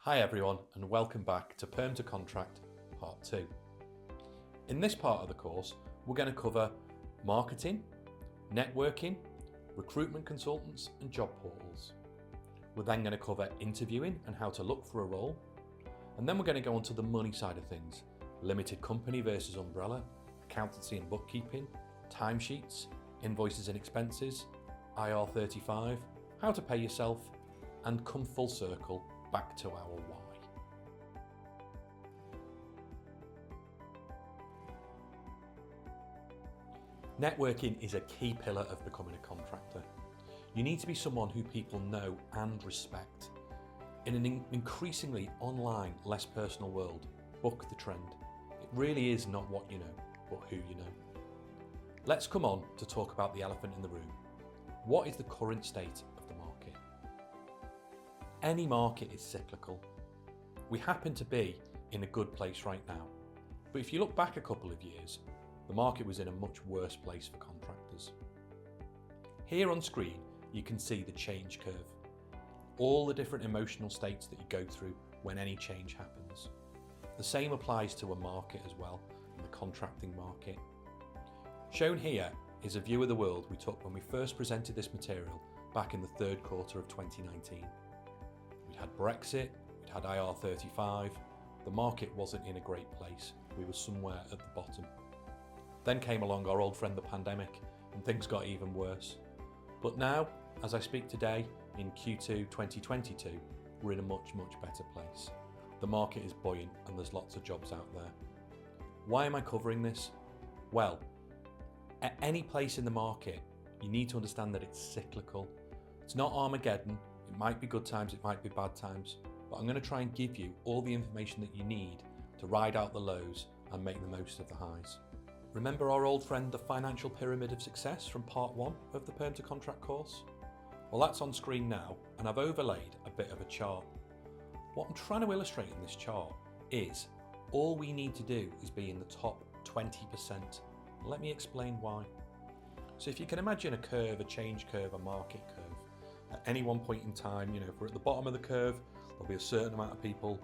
Hi everyone, and welcome back to Perm to Contract Part 2. In this part of the course, we're going to cover marketing, networking, recruitment consultants and job portals. We're then going to cover interviewing and how to look for a role. And then we're going to go on to the money side of things, limited company versus umbrella, accountancy and bookkeeping, timesheets, invoices and expenses, IR35, how to pay yourself, and come full circle back to our why. Networking is a key pillar of becoming a contractor. You need to be someone who people know and respect. In an increasingly online, less personal world, buck the trend. It really is not what you know, but who you know. Let's come on to talk about the elephant in the room. What is the current state of the market? Any market is cyclical. We happen to be in a good place right now. But if you look back a couple of years, the market was in a much worse place for contractors. Here on screen, you can see the change curve. All the different emotional states that you go through when any change happens. The same applies to a market as well, the contracting market. Shown here is a view of the world we took when we first presented this material back in the third quarter of 2019. We'd had Brexit, we'd had IR35, the market wasn't in a great place, we were somewhere at the bottom. Then came along our old friend the pandemic and things got even worse. But now, as I speak today, in Q2 2022, we're in a much better place. The market is buoyant and there's lots of jobs out there. Why am I covering this? Well, at any place in the market, you need to understand that it's cyclical. It's not Armageddon. It might be good times, it might be bad times, but I'm going to try and give you all the information that you need to ride out the lows and make the most of the highs. Remember our old friend, the financial pyramid of success from part 1 of the Perm to Contract course? Well, that's on screen now, and I've overlaid a bit of a chart. What I'm trying to illustrate in this chart is all we need to do is be in the top 20%. Let me explain why. So if you can imagine a curve, a change curve, a market curve, at any one point in time, if we're at the bottom of the curve, there'll be a certain amount of people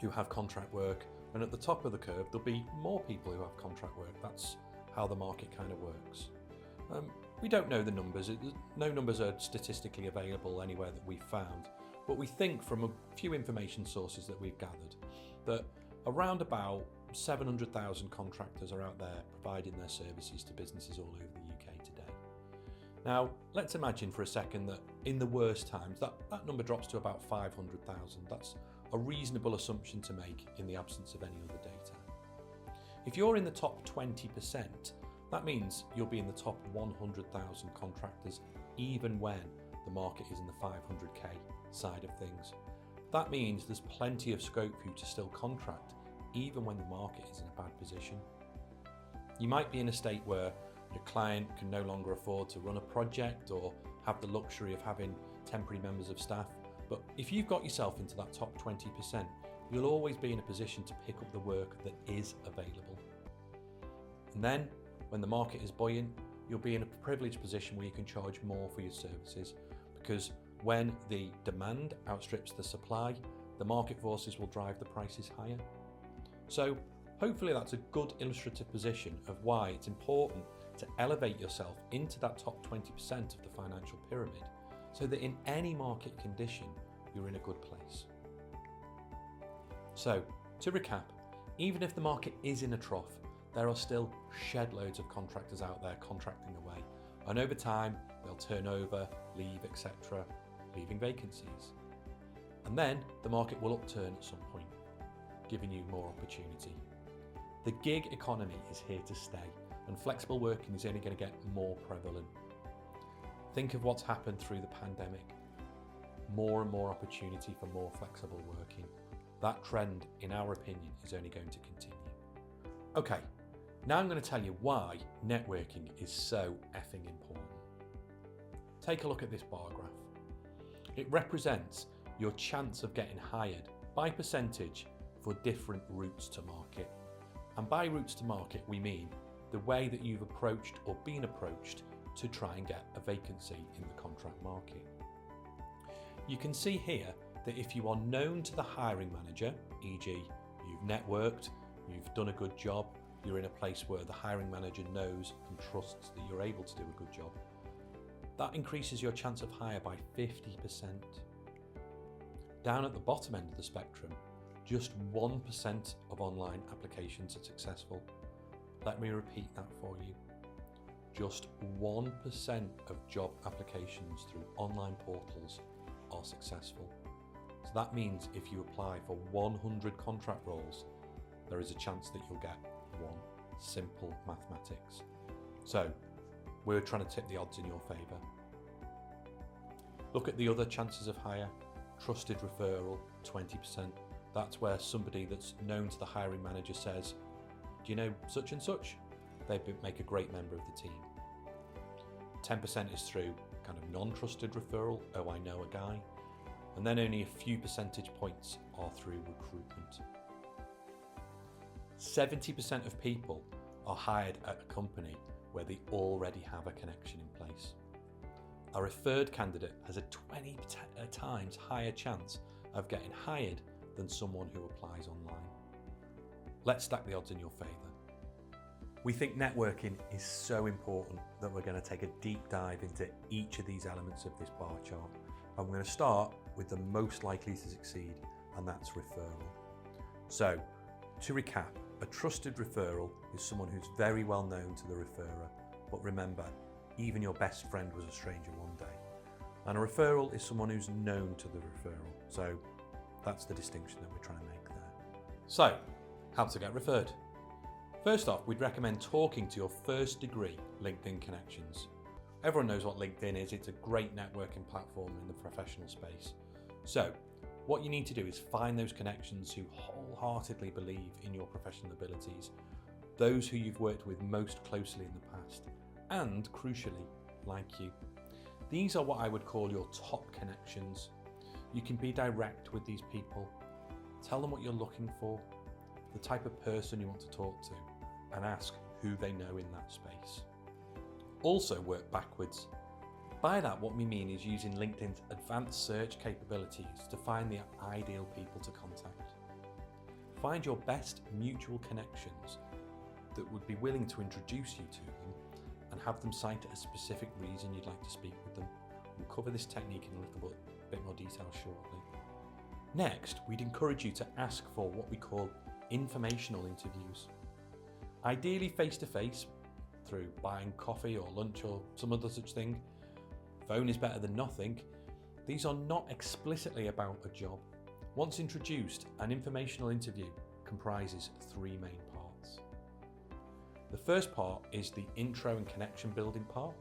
who have contract work, and at the top of the curve, there'll be more people who have contract work. That's how the market kind of works. We don't know the numbers. No numbers are statistically available anywhere that we've found, but we think from a few information sources that we've gathered that around about 700,000 contractors are out there providing their services to businesses all over the UK today. Now, let's imagine for a second that in the worst times, that number drops to about 500,000. That's a reasonable assumption to make in the absence of any other data. If you're in the top 20%, that means you'll be in the top 100,000 contractors, even when the market is in the 500k side of things. That means there's plenty of scope for you to still contract, even when the market is in a bad position. You might be in a state where your client can no longer afford to run a project or have the luxury of having temporary members of staff. But if you've got yourself into that top 20%, you'll always be in a position to pick up the work that is available. And then, when the market is buoyant, you'll be in a privileged position where you can charge more for your services, because when the demand outstrips the supply, the market forces will drive the prices higher. So hopefully that's a good illustrative position of why it's important to elevate yourself into that top 20% of the financial pyramid, so that in any market condition, you're in a good place. So, to recap, even if the market is in a trough, there are still shed loads of contractors out there contracting away, and over time, they'll turn over, leave, etc., leaving vacancies. And then the market will upturn at some point, giving you more opportunity. The gig economy is here to stay, and flexible working is only going to get more prevalent. Think of what's happened through the pandemic. More and more opportunity for more flexible working. That trend, in our opinion, is only going to continue. Okay, now I'm going to tell you why networking is so effing important. Take a look at this bar graph. It represents your chance of getting hired by percentage for different routes to market. And by routes to market, we mean the way that you've approached or been approached to try and get a vacancy in the contract market. You can see here that if you are known to the hiring manager, e.g. you've networked, you've done a good job, you're in a place where the hiring manager knows and trusts that you're able to do a good job, that increases your chance of hire by 50%. Down at the bottom end of the spectrum, just 1% of online applications are successful. Let me repeat that for you. Just 1% of job applications through online portals are successful. So that means if you apply for 100 contract roles, there is a chance that you'll get one. Simple mathematics. So we're trying to tip the odds in your favour. Look at the other chances of hire. Trusted referral, 20%. That's where somebody that's known to the hiring manager says, do you know such and such? They make a great member of the team. 10% is through kind of non-trusted referral, oh I know a guy. And then only a few percentage points are through recruitment. 70% of people are hired at a company where they already have a connection in place. A referred candidate has a 20 times higher chance of getting hired than someone who applies online. Let's stack the odds in your favour. We think networking is so important that we're going to take a deep dive into each of these elements of this bar chart. And we're going to start with the most likely to succeed, and that's referral. So, to recap, a trusted referral is someone who's very well known to the referrer, but remember, even your best friend was a stranger one day. And a referral is someone who's known to the referral. So that's the distinction that we're trying to make there. So, how to get referred? First off, we'd recommend talking to your first degree LinkedIn connections. Everyone knows what LinkedIn is. It's a great networking platform in the professional space. So, what you need to do is find those connections who wholeheartedly believe in your professional abilities, those who you've worked with most closely in the past, and crucially, like you. These are what I would call your top connections. You can be direct with these people. Tell them what you're looking for, the type of person you want to talk to, and ask who they know in that space. Also work backwards. By that, what we mean is using LinkedIn's advanced search capabilities to find the ideal people to contact. Find your best mutual connections that would be willing to introduce you to them and have them cite a specific reason you'd like to speak with them. We'll cover this technique in a little bit more detail shortly. Next, we'd encourage you to ask for what we call informational interviews. Ideally face-to-face, through buying coffee or lunch or some other such thing. Phone is better than nothing. These are not explicitly about a job. Once introduced, an informational interview comprises three main parts. The first part is the intro and connection building part.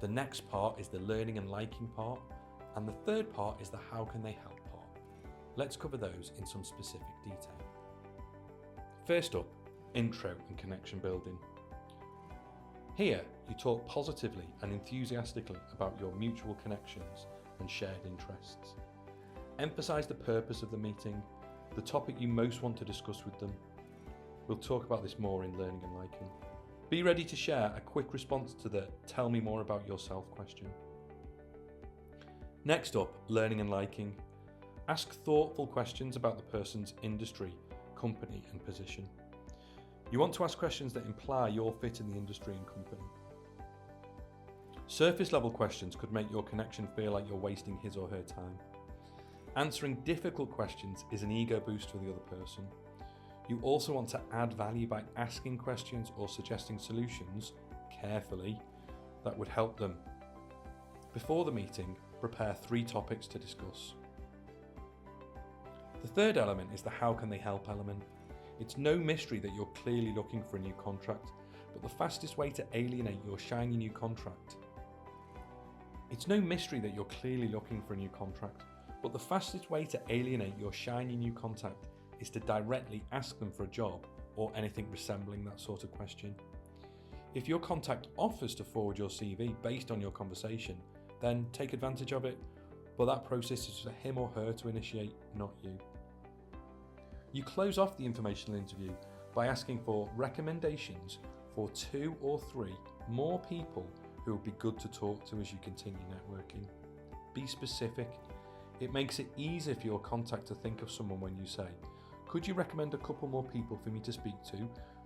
The next part is the learning and liking part. And the third part is the how can they help part. Let's cover those in some specific detail. First up, intro and connection building. Here, you talk positively and enthusiastically about your mutual connections and shared interests. Emphasize the purpose of the meeting, the topic you most want to discuss with them. We'll talk about this more in learning and liking. Be ready to share a quick response to the "tell me more about yourself" question. Next up, learning and liking. Ask thoughtful questions about the person's industry, company and position. You want to ask questions that imply your fit in the industry and company. Surface level questions could make your connection feel like you're wasting his or her time. Answering difficult questions is an ego boost for the other person. You also want to add value by asking questions or suggesting solutions, carefully, that would help them. Before the meeting, prepare 3 topics to discuss. The third element is the how can they help element. It's no mystery that you're clearly looking for a new contract, but the fastest way to alienate your shiny new contract. Is to directly ask them for a job or anything resembling that sort of question. If your contact offers to forward your CV based on your conversation, then take advantage of it, but that process is for him or her to initiate, not you. You close off the informational interview by asking for recommendations for 2 or 3 more people who would be good to talk to as you continue networking. Be specific. It makes it easier for your contact to think of someone when you say, could you recommend a couple more people for me to speak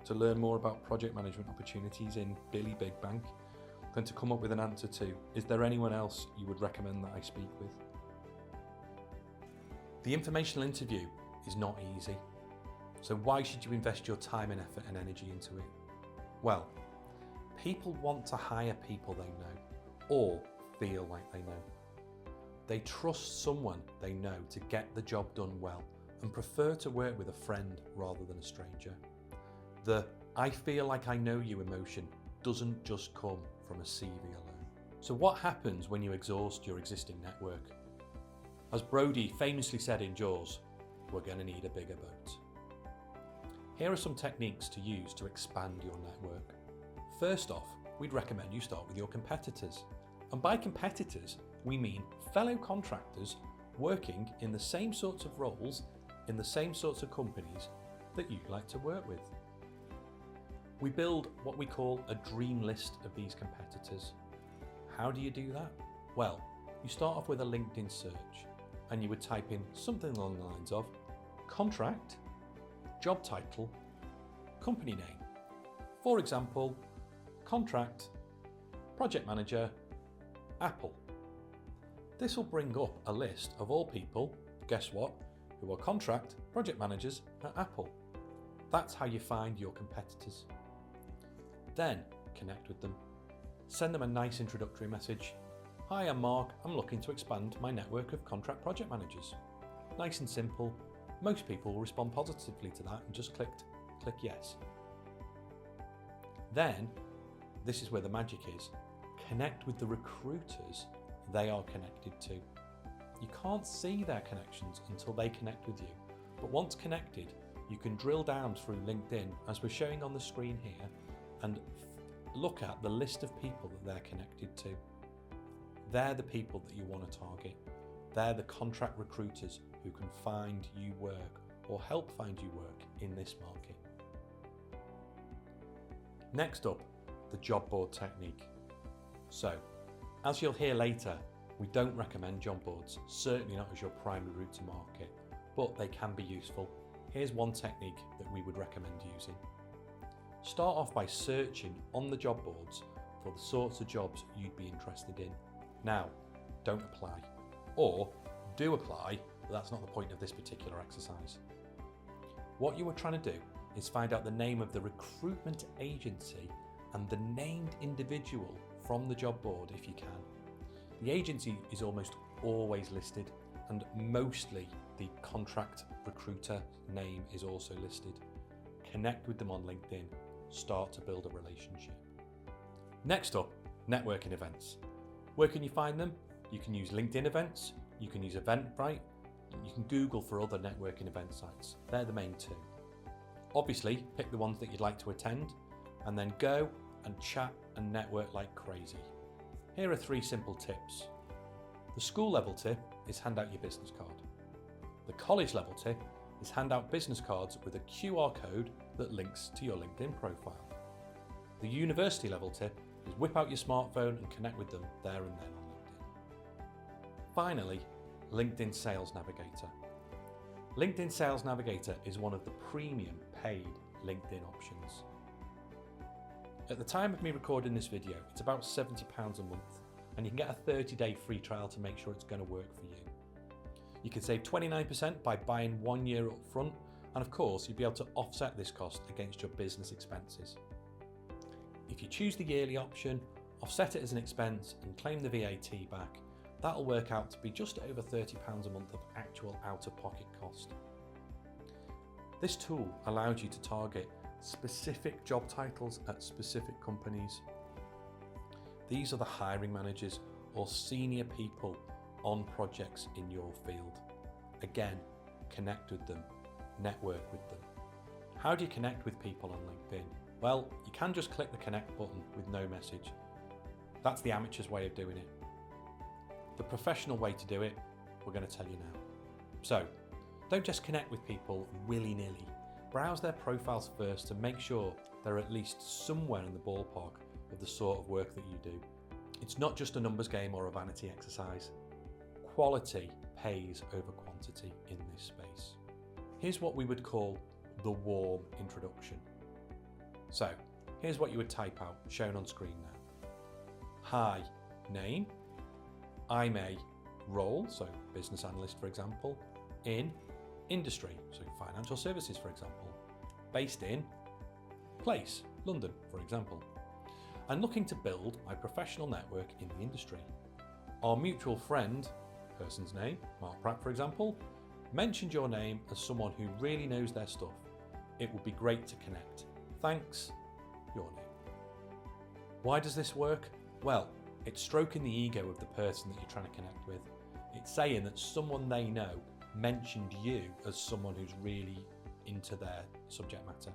to learn more about project management opportunities in Billy Big Bank, than to come up with an answer to, is there anyone else you would recommend that I speak with? The informational interview is not easy. So why should you invest your time and effort and energy into it? Well, people want to hire people they know or feel like they know. They trust someone they know to get the job done well and prefer to work with a friend rather than a stranger. The I feel like I know you emotion doesn't just come from a CV alone. So what happens when you exhaust your existing network? As Brody famously said in Jaws, we're going to need a bigger boat. Here are some techniques to use to expand your network. First off, we'd recommend you start with your competitors. And by competitors, we mean fellow contractors working in the same sorts of roles in the same sorts of companies that you'd like to work with. We build what we call a dream list of these competitors. How do you do that? Well, you start off with a LinkedIn search and you would type in something along the lines of contract, job title, company name. For example, contract, project manager, Apple. This will bring up a list of all people, guess what, who are contract project managers at Apple. That's how you find your competitors. Then connect with them. Send them a nice introductory message. Hi, I'm Mark. I'm looking to expand my network of contract project managers. Nice and simple. Most people will respond positively to that and just click yes. Then, this is where the magic is. Connect with the recruiters they are connected to. You can't see their connections until they connect with you. But once connected, you can drill down through LinkedIn, as we're showing on the screen here, and look at the list of people that they're connected to. They're the people that you want to target. They're the contract recruiters who can find you work or help find you work in this market. Next up, the job board technique. So, as you'll hear later, we don't recommend job boards, certainly not as your primary route to market, but they can be useful. Here's one technique that we would recommend using. Start off by searching on the job boards for the sorts of jobs you'd be interested in. Now, don't apply. Or do apply, but that's not the point of this particular exercise. What you are trying to do is find out the name of the recruitment agency and the named individual from the job board if you can. The agency is almost always listed, and mostly the contract recruiter name is also listed. Connect with them on LinkedIn. Start to build a relationship. Next up, networking events. Where can you find them? You can use LinkedIn events, you can use Eventbrite, you can Google for other networking event sites. They're the main two. Obviously, pick the ones that you'd like to attend, and then go and chat and network like crazy. Here are 3 simple tips. The school level tip is hand out your business card. The college level tip is hand out business cards with a QR code that links to your LinkedIn profile. The university level tip is whip out your smartphone and connect with them there and then on LinkedIn. Finally, LinkedIn Sales Navigator. LinkedIn Sales Navigator is one of the premium paid LinkedIn options. At the time of me recording this video, it's about £70 a month, and you can get a 30-day free trial to make sure it's going to work for you. You can save 29% by buying 1 year up front, and of course you'll be able to offset this cost against your business expenses. If you choose the yearly option, offset it as an expense and claim the VAT back, that'll work out to be just over £30 a month of actual out-of-pocket cost. This tool allows you to target specific job titles at specific companies. These are the hiring managers or senior people on projects in your field. Again, connect with them, network with them. How do you connect with people on LinkedIn? Well, you can just click the connect button with no message. That's the amateur's way of doing it. The professional way to do it, we're going to tell you now. So, don't just connect with people willy-nilly. Browse their profiles first to make sure they're at least somewhere in the ballpark of the sort of work that you do. It's not just a numbers game or a vanity exercise. Quality pays over quantity in this space. Here's what we would call the warm introduction. So here's what you would type out, shown on screen now. Hi, name. I'm a role, so business analyst for example, in industry, so financial services for example, based in place, London for example. I'm looking to build my professional network in the industry. Our mutual friend, person's name, Mark Pratt for example, mentioned your name as someone who really knows their stuff. It would be great to connect. Thanks, your name. Why does this work? Well, it's stroking the ego of the person that you're trying to connect with. It's saying that someone they know mentioned you as someone who's really into their subject matter.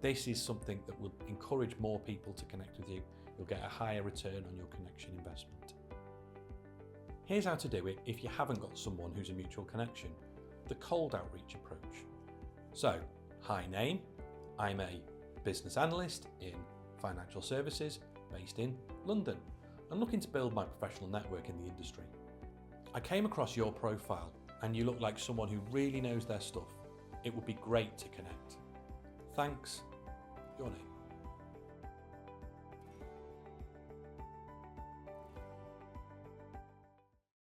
This is something that will encourage more people to connect with you. You'll get a higher return on your connection investment. Here's how to do it if you haven't got someone who's a mutual connection. The cold outreach approach. So, hi name, I'm a business analyst in financial services based in London. I'm looking to build my professional network in the industry. I came across your profile and you look like someone who really knows their stuff. It would be great to connect. Thanks, your name.